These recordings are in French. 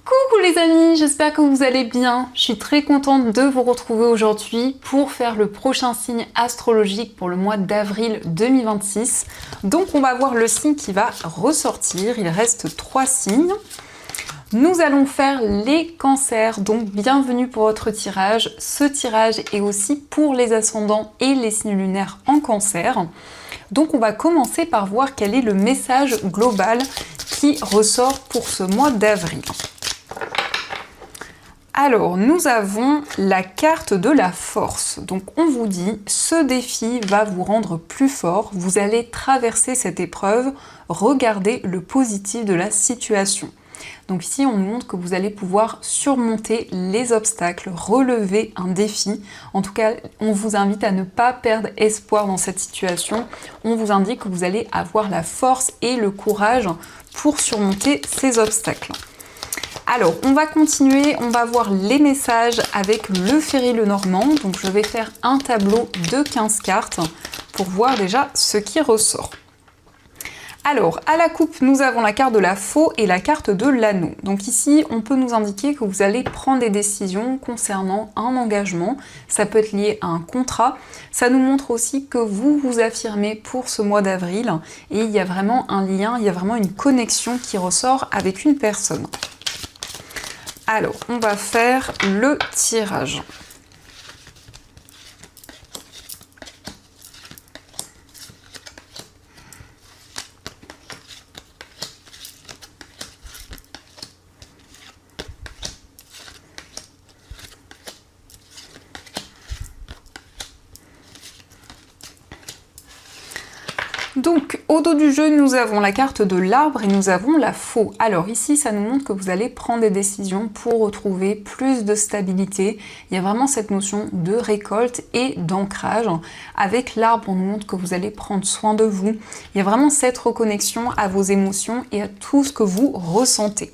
Coucou les amis, j'espère que vous allez bien. Je suis très contente de vous retrouver aujourd'hui pour faire le prochain signe astrologique pour le mois d'avril 2026. Donc on va voir le signe qui va ressortir. Il reste 3 signes. Nous allons faire les cancers, donc bienvenue pour votre tirage. Ce tirage est aussi pour les ascendants et les signes lunaires en cancer. Donc on va commencer par voir quel est le message global qui ressort pour ce mois d'avril. Alors, nous avons la carte de la force. Donc, on vous dit, ce défi va vous rendre plus fort. Vous allez traverser cette épreuve. Regardez le positif de la situation. Donc ici, on nous montre que vous allez pouvoir surmonter les obstacles, relever un défi. En tout cas, on vous invite à ne pas perdre espoir dans cette situation. On vous indique que vous allez avoir la force et le courage pour surmonter ces obstacles. Alors, on va continuer, on va voir les messages avec le Ferry Lenormand. Donc, je vais faire un tableau de 15 cartes pour voir déjà ce qui ressort. Alors, à la coupe, nous avons la carte de la faux et la carte de l'anneau. Donc ici, on peut nous indiquer que vous allez prendre des décisions concernant un engagement. Ça peut être lié à un contrat. Ça nous montre aussi que vous vous affirmez pour ce mois d'avril. Et il y a vraiment un lien, il y a vraiment une connexion qui ressort avec une personne. Alors, on va faire le tirage. Donc, au dos du jeu, nous avons la carte de l'arbre et nous avons la faux. Alors ici, ça nous montre que vous allez prendre des décisions pour retrouver plus de stabilité. Il y a vraiment cette notion de récolte et d'ancrage. Avec l'arbre, on nous montre que vous allez prendre soin de vous. Il y a vraiment cette reconnexion à vos émotions et à tout ce que vous ressentez.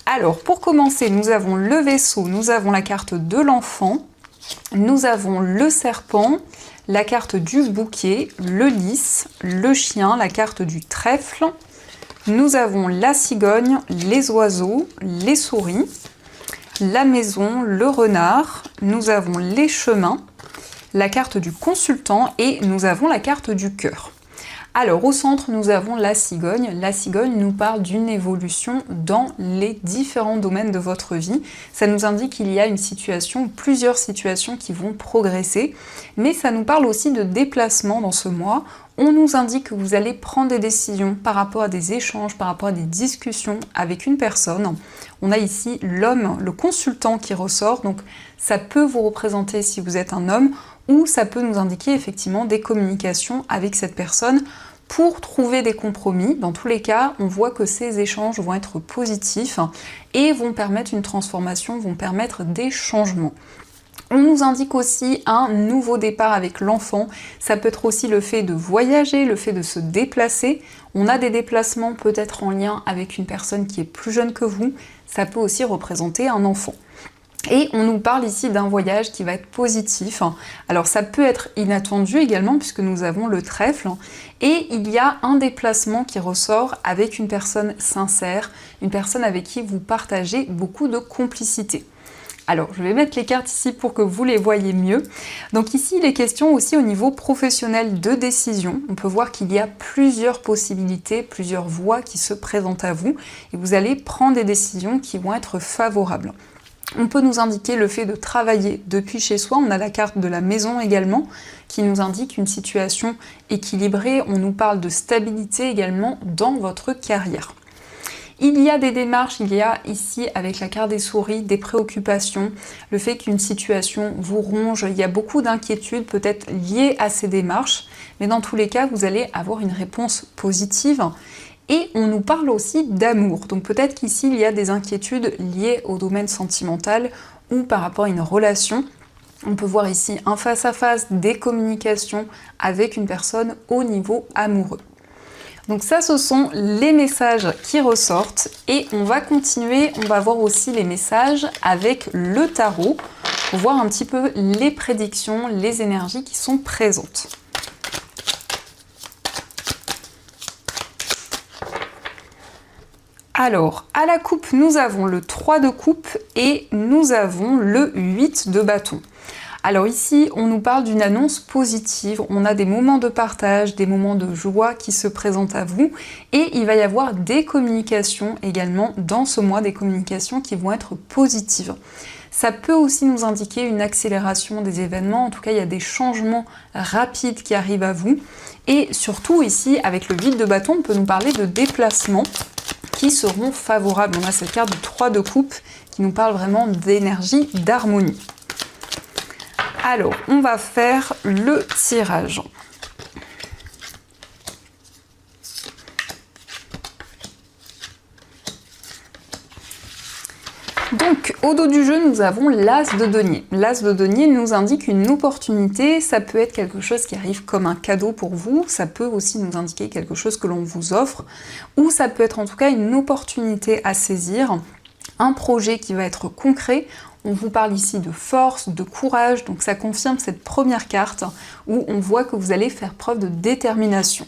Alors, pour commencer, nous avons le vaisseau, nous avons la carte de l'enfant, nous avons le serpent, la carte du bouquet, le lys, le chien, la carte du trèfle. Nous avons la cigogne, les oiseaux, les souris, la maison, le renard. Nous avons les chemins, la carte du consultant et nous avons la carte du cœur. Alors au centre, nous avons la cigogne. La cigogne nous parle d'une évolution dans les différents domaines de votre vie. Ça nous indique qu'il y a une situation, plusieurs situations qui vont progresser, mais ça nous parle aussi de déplacement dans ce mois. On nous indique que vous allez prendre des décisions par rapport à des échanges, par rapport à des discussions avec une personne. On a ici l'homme, le consultant qui ressort, donc ça peut vous représenter si vous êtes un homme, ou ça peut nous indiquer effectivement des communications avec cette personne pour trouver des compromis. Dans tous les cas, on voit que ces échanges vont être positifs et vont permettre une transformation, vont permettre des changements. On nous indique aussi un nouveau départ avec l'enfant. Ça peut être aussi le fait de voyager, le fait de se déplacer. On a des déplacements peut-être en lien avec une personne qui est plus jeune que vous. Ça peut aussi représenter un enfant. Et on nous parle ici d'un voyage qui va être positif. Alors ça peut être inattendu également puisque nous avons le trèfle. Et il y a un déplacement qui ressort avec une personne sincère, une personne avec qui vous partagez beaucoup de complicité. Alors, je vais mettre les cartes ici pour que vous les voyez mieux. Donc ici, il est question aussi au niveau professionnel de décision. On peut voir qu'il y a plusieurs possibilités, plusieurs voies qui se présentent à vous. Et vous allez prendre des décisions qui vont être favorables. On peut nous indiquer le fait de travailler depuis chez soi. On a la carte de la maison également qui nous indique une situation équilibrée. On nous parle de stabilité également dans votre carrière. Il y a des démarches, il y a ici avec la carte des souris des préoccupations, le fait qu'une situation vous ronge, il y a beaucoup d'inquiétudes peut-être liées à ces démarches, mais dans tous les cas vous allez avoir une réponse positive. Et on nous parle aussi d'amour, donc peut-être qu'ici il y a des inquiétudes liées au domaine sentimental ou par rapport à une relation. On peut voir ici un face-à-face, des communications avec une personne au niveau amoureux. Donc ça, ce sont les messages qui ressortent et on va continuer, on va voir aussi les messages avec le tarot pour voir un petit peu les prédictions, les énergies qui sont présentes. Alors, à la coupe, nous avons le 3 de coupe et nous avons le 8 de bâton. Alors ici, on nous parle d'une annonce positive, on a des moments de partage, des moments de joie qui se présentent à vous et il va y avoir des communications également dans ce mois, des communications qui vont être positives. Ça peut aussi nous indiquer une accélération des événements, en tout cas il y a des changements rapides qui arrivent à vous. Et surtout ici, avec le 8 de bâton, on peut nous parler de déplacements qui seront favorables. On a cette carte du 3 de coupe qui nous parle vraiment d'énergie, d'harmonie. Alors, on va faire le tirage. Donc, au dos du jeu, nous avons l'As de denier. L'As de denier nous indique une opportunité, ça peut être quelque chose qui arrive comme un cadeau pour vous, ça peut aussi nous indiquer quelque chose que l'on vous offre, ou ça peut être en tout cas une opportunité à saisir, un projet qui va être concret. On vous parle ici de force, de courage, donc ça confirme cette première carte où on voit que vous allez faire preuve de détermination.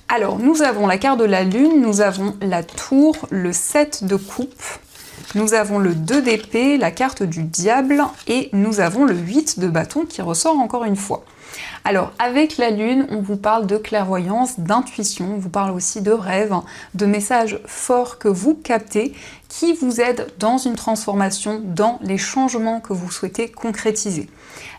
Alors, nous avons la carte de la lune, nous avons la tour, le 7 de coupe, nous avons le 2 d'épée, la carte du diable et nous avons le 8 de bâton qui ressort encore une fois. Alors, avec la lune, on vous parle de clairvoyance, d'intuition, on vous parle aussi de rêves, de messages forts que vous captez qui vous aident dans une transformation, dans les changements que vous souhaitez concrétiser.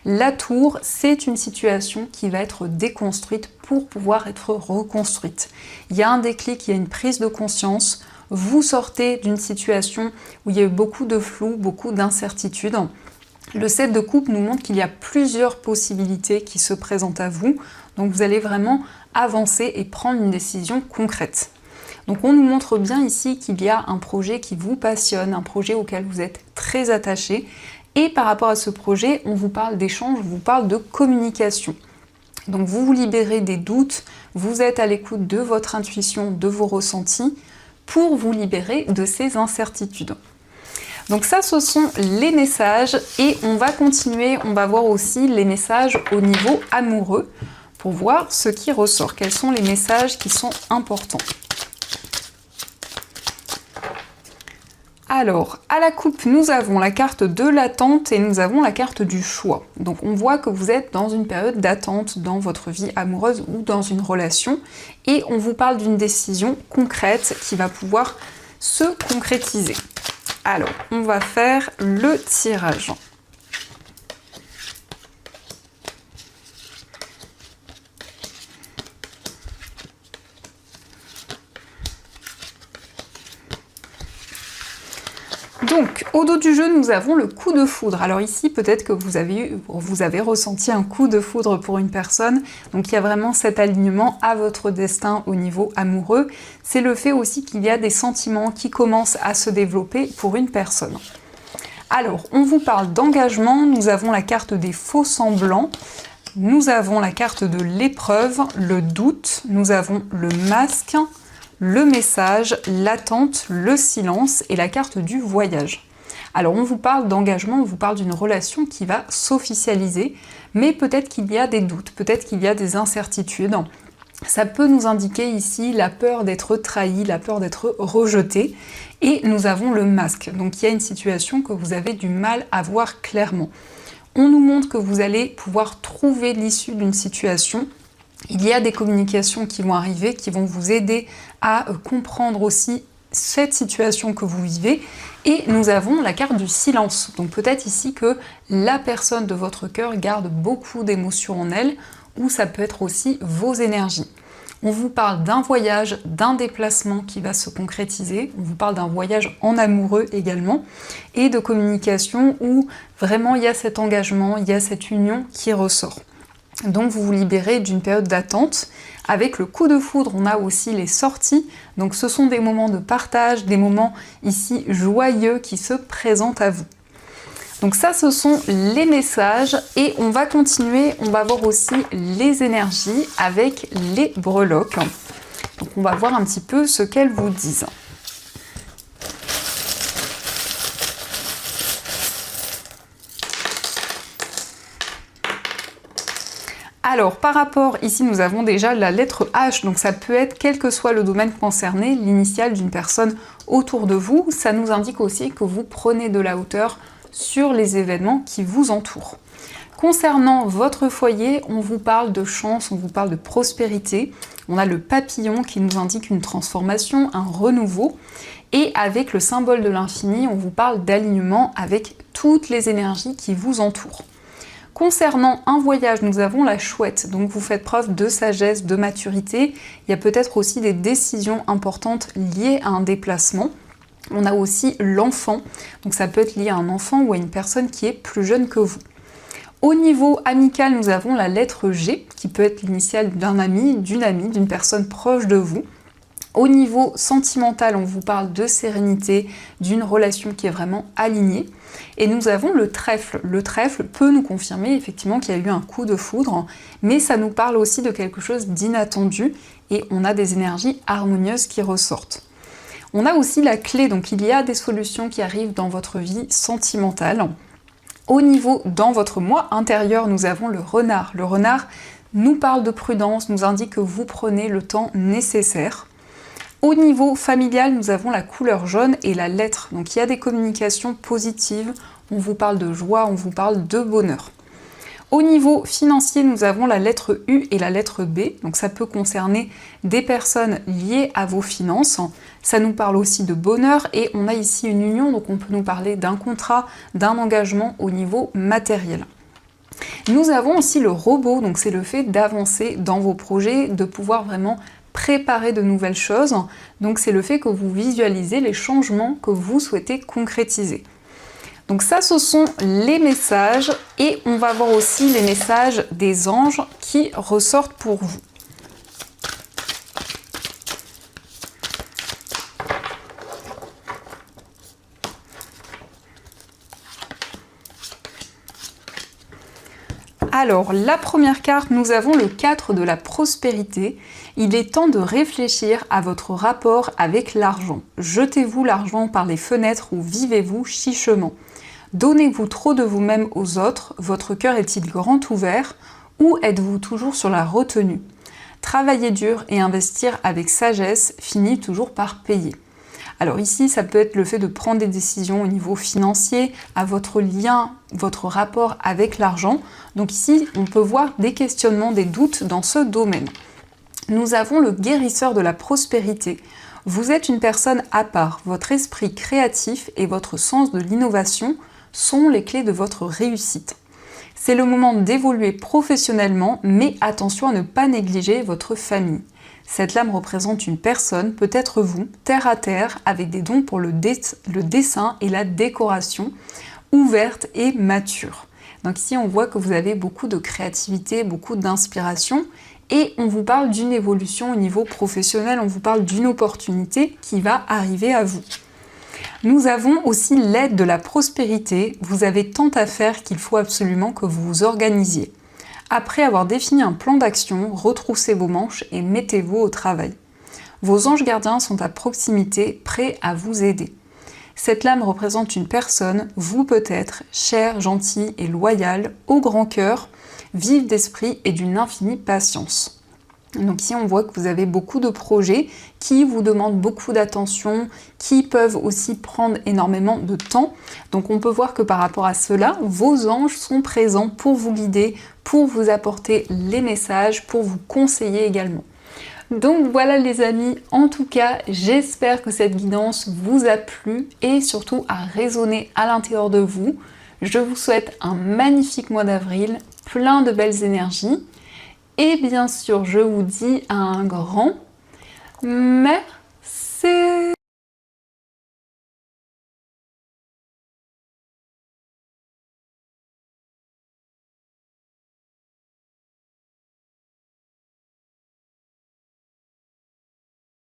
La tour, c'est une situation qui va être déconstruite pour pouvoir être reconstruite. Il y a un déclic, il y a une prise de conscience, vous sortez d'une situation où il y a eu beaucoup de flou, beaucoup d'incertitudes. Le 7 de coupe nous montre qu'il y a plusieurs possibilités qui se présentent à vous, donc vous allez vraiment avancer et prendre une décision concrète. Donc on nous montre bien ici qu'il y a un projet qui vous passionne, un projet auquel vous êtes très attaché, et par rapport à ce projet, on vous parle d'échange, on vous parle de communication. Donc vous vous libérez des doutes, vous êtes à l'écoute de votre intuition, de vos ressentis, pour vous libérer de ces incertitudes. Donc ça, ce sont les messages et on va continuer, on va voir aussi les messages au niveau amoureux pour voir ce qui ressort, quels sont les messages qui sont importants. Alors, à la coupe, nous avons la carte de l'attente et nous avons la carte du choix. Donc on voit que vous êtes dans une période d'attente dans votre vie amoureuse ou dans une relation et on vous parle d'une décision concrète qui va pouvoir se concrétiser. Alors, on va faire le tirage. Donc, au dos du jeu, nous avons le coup de foudre. Alors ici, peut-être que vous avez ressenti un coup de foudre pour une personne. Donc, il y a vraiment cet alignement à votre destin au niveau amoureux. C'est le fait aussi qu'il y a des sentiments qui commencent à se développer pour une personne. Alors, on vous parle d'engagement. Nous avons la carte des faux semblants. Nous avons la carte de l'épreuve, le doute. Nous avons le masque, le message, l'attente, le silence et la carte du voyage. Alors on vous parle d'engagement, on vous parle d'une relation qui va s'officialiser, mais peut-être qu'il y a des doutes, peut-être qu'il y a des incertitudes. Ça peut nous indiquer ici la peur d'être trahi, la peur d'être rejeté, et nous avons le masque. Donc il y a une situation que vous avez du mal à voir clairement. On nous montre que vous allez pouvoir trouver l'issue d'une situation. Il y a des communications qui vont arriver, qui vont vous aider à comprendre aussi cette situation que vous vivez. Et nous avons la carte du silence. Donc peut-être ici que la personne de votre cœur garde beaucoup d'émotions en elle, ou ça peut être aussi vos énergies. On vous parle d'un voyage, d'un déplacement qui va se concrétiser. On vous parle d'un voyage en amoureux également. Et de communication où vraiment il y a cet engagement, il y a cette union qui ressort. Donc vous vous libérez d'une période d'attente. Avec le coup de foudre, on a aussi les sorties. Donc ce sont des moments de partage, des moments ici joyeux qui se présentent à vous. Donc ça, ce sont les messages et on va continuer, on va voir aussi les énergies avec les breloques. Donc on va voir un petit peu ce qu'elles vous disent. Alors, par rapport, ici nous avons déjà la lettre H, donc ça peut être, quel que soit le domaine concerné, l'initiale d'une personne autour de vous. Ça nous indique aussi que vous prenez de la hauteur sur les événements qui vous entourent. Concernant votre foyer, on vous parle de chance, on vous parle de prospérité. On a le papillon qui nous indique une transformation, un renouveau. Et avec le symbole de l'infini, on vous parle d'alignement avec toutes les énergies qui vous entourent. Concernant un voyage, nous avons la chouette, donc vous faites preuve de sagesse, de maturité. Il y a peut-être aussi des décisions importantes liées à un déplacement. On a aussi l'enfant, donc ça peut être lié à un enfant ou à une personne qui est plus jeune que vous. Au niveau amical, nous avons la lettre G, qui peut être l'initiale d'un ami, d'une personne proche de vous. Au niveau sentimental, on vous parle de sérénité, d'une relation qui est vraiment alignée. Et nous avons le trèfle. Le trèfle peut nous confirmer effectivement qu'il y a eu un coup de foudre, mais ça nous parle aussi de quelque chose d'inattendu et on a des énergies harmonieuses qui ressortent. On a aussi la clé, donc il y a des solutions qui arrivent dans votre vie sentimentale. Au niveau, dans votre moi intérieur, nous avons le renard. Le renard nous parle de prudence, nous indique que vous prenez le temps nécessaire. Au niveau familial, nous avons la couleur jaune et la lettre. Donc il y a des communications positives, on vous parle de joie, on vous parle de bonheur. Au niveau financier, nous avons la lettre U et la lettre B. Donc ça peut concerner des personnes liées à vos finances. Ça nous parle aussi de bonheur et on a ici une union, donc on peut nous parler d'un contrat, d'un engagement au niveau matériel. Nous avons aussi le robot, donc c'est le fait d'avancer dans vos projets, de pouvoir vraiment préparer de nouvelles choses. Donc c'est le fait que vous visualisez les changements que vous souhaitez concrétiser. Donc ça, ce sont les messages et on va voir aussi les messages des anges qui ressortent pour vous. Alors, la première carte, nous avons le 4 de la prospérité. Il est temps de réfléchir à votre rapport avec l'argent. Jetez-vous l'argent par les fenêtres ou vivez-vous chichement. Donnez-vous trop de vous-même aux autres? Votre cœur est-il grand ouvert? Ou êtes-vous toujours sur la retenue? Travailler dur et investir avec sagesse finit toujours par payer. Alors ici, ça peut être le fait de prendre des décisions au niveau financier, à votre lien, votre rapport avec l'argent. Donc ici, on peut voir des questionnements, des doutes dans ce domaine. Nous avons le guérisseur de la prospérité. Vous êtes une personne à part. Votre esprit créatif et votre sens de l'innovation sont les clés de votre réussite. C'est le moment d'évoluer professionnellement, mais attention à ne pas négliger votre famille. Cette lame représente une personne, peut-être vous, terre à terre, avec des dons pour le dessin et la décoration, ouverte et mature. Donc ici, on voit que vous avez beaucoup de créativité, beaucoup d'inspiration, et on vous parle d'une évolution au niveau professionnel, on vous parle d'une opportunité qui va arriver à vous. Nous avons aussi l'aide de la prospérité. Vous avez tant à faire qu'il faut absolument que vous vous organisiez. Après avoir défini un plan d'action, retroussez vos manches et mettez-vous au travail. Vos anges gardiens sont à proximité, prêts à vous aider. Cette lame représente une personne, vous peut-être, chère, gentille et loyale, au grand cœur, vive d'esprit et d'une infinie patience. Donc ici, on voit que vous avez beaucoup de projets qui vous demandent beaucoup d'attention, qui peuvent aussi prendre énormément de temps. Donc on peut voir que par rapport à cela, vos anges sont présents pour vous guider, pour vous apporter les messages, pour vous conseiller également. Donc voilà les amis, en tout cas, j'espère que cette guidance vous a plu et surtout a résonné à l'intérieur de vous. Je vous souhaite un magnifique mois d'avril, plein de belles énergies. Et bien sûr, je vous dis un grand merci.